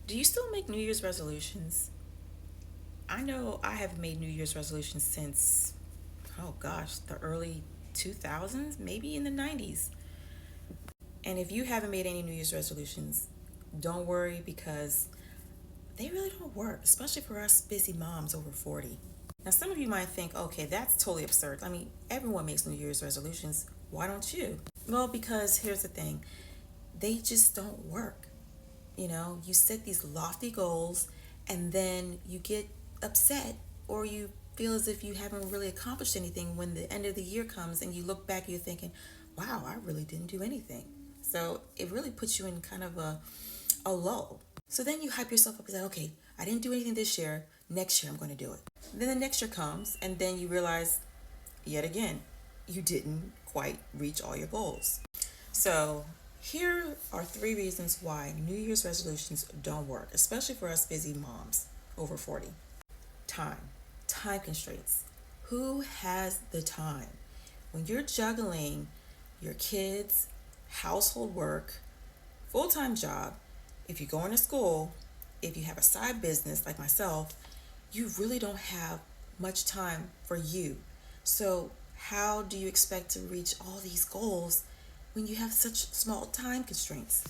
Do you still make New Year's resolutions? I know I have made New Year's resolutions since, oh gosh, the early 2000s, maybe in the 90s. And if you haven't made any New Year's resolutions, don't worry because they really don't work, especially for us busy moms over 40. Now, some of you might think, okay, that's totally absurd. I mean, everyone makes New Year's resolutions. Why don't you? Well, because here's the thing, they just don't work. You set these lofty goals and then you get upset or you feel as if you haven't really accomplished anything when the end of the year comes and you look back, you're thinking, wow, I really didn't do anything. So it really puts you in kind of a lull. So then you hype yourself up and say, okay, I didn't do anything this year. Next year I'm going to do it. Then the next year comes and then you realize yet again, you didn't quite reach all your goals. So here are three reasons why New Year's resolutions don't work, especially for us busy moms over 40. Time. Time constraints. Who has the time? When you're juggling your kids, household work, full time job, if you're going to school, if you have a side business like myself, you really don't have much time for you. So, how do you expect to reach all these goals when you have such small time constraints?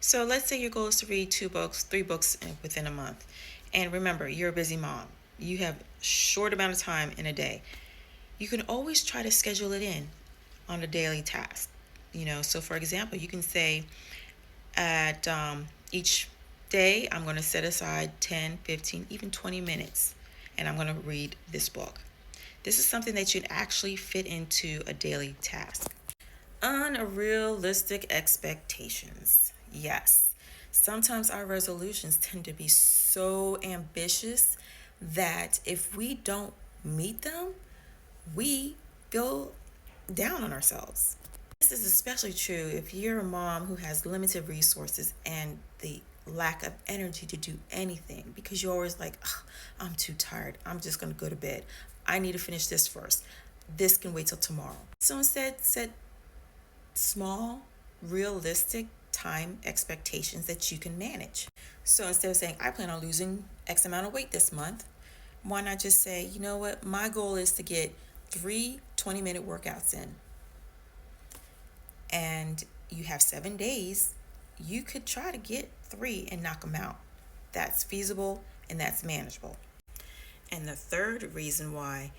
So, let's say your goal is to read two books, three books within a month. And remember, you're a busy mom. You have a short amount of time in a day. You can always try to schedule it in on a daily task. So for example, you can say at each day, I'm going to set aside 10, 15, even 20 minutes, and I'm going to read this book. This is something that you'd actually fit into a daily task. Unrealistic expectations. Yes. Sometimes our resolutions tend to be so ambitious that if we don't meet them, we feel down on ourselves. This is especially true if you're a mom who has limited resources and the lack of energy to do anything because you're always like, "Ugh, I'm too tired. I'm just going to go to bed. I need to finish this first. This can wait till tomorrow." So instead, set small, realistic time expectations that you can manage. So instead of saying, I plan on losing X amount of weight this month, why not just say, you know what, my goal is to get three 20-minute workouts in. And you have 7 days, you could try to get three and knock them out. That's feasible and that's manageable. And the third reason why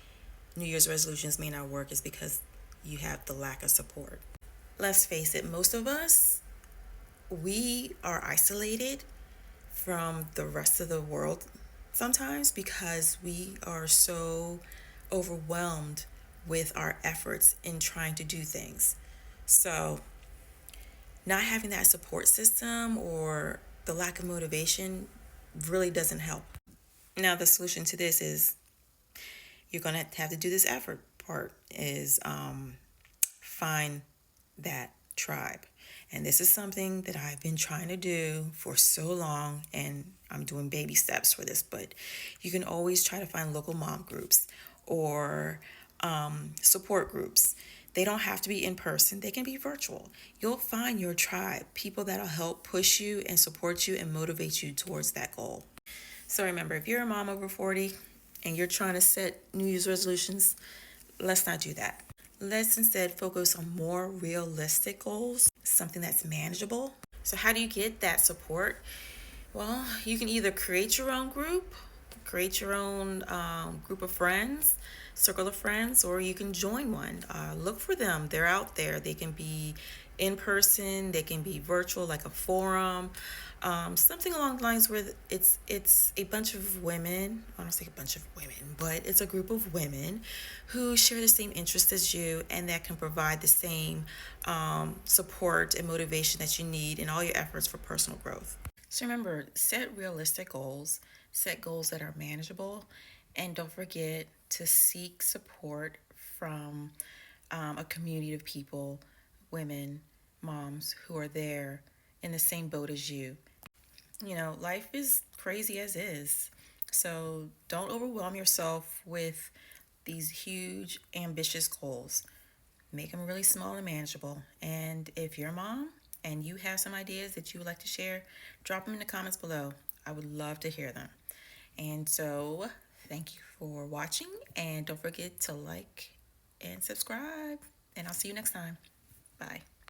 New Year's resolutions may not work is because you have the lack of support. Let's face it, most of us, we are isolated from the rest of the world sometimes because we are so overwhelmed with our efforts in trying to do things. So, not having that support system or the lack of motivation really doesn't help. Now, the solution to this is you're going to have to do this effort part is find that tribe. And this is something that I've been trying to do for so long, and I'm doing baby steps for this, but you can always try to find local mom groups or support groups. They don't have to be in person, they can be virtual. You'll find your tribe, people that'll help push you and support you and motivate you towards that goal. So remember, if you're a mom over 40 and you're trying to set New Year's resolutions, let's not do that. Let's instead focus on more realistic goals, something that's manageable. So, how do you get that support? Well, you can either create your own group, create your own group of friends, circle of friends, or you can join one. Look for them. They're out there. They can be in person, they can be virtual, like a forum, something along the lines where it's a bunch of women. I don't say a bunch of women, but it's a group of women who share the same interests as you, and that can provide the same support and motivation that you need in all your efforts for personal growth. So remember, set realistic goals, set goals that are manageable, and don't forget to seek support from a community of people, women, moms who are there in the same boat as you. Life is crazy as is. So don't overwhelm yourself with these huge, ambitious goals. Make them really small and manageable. And if you're a mom, and you have some ideas that you would like to share, drop them in the comments below. I would love to hear them. And so, thank you for watching, and don't forget to like and subscribe. And I'll see you next time. Bye.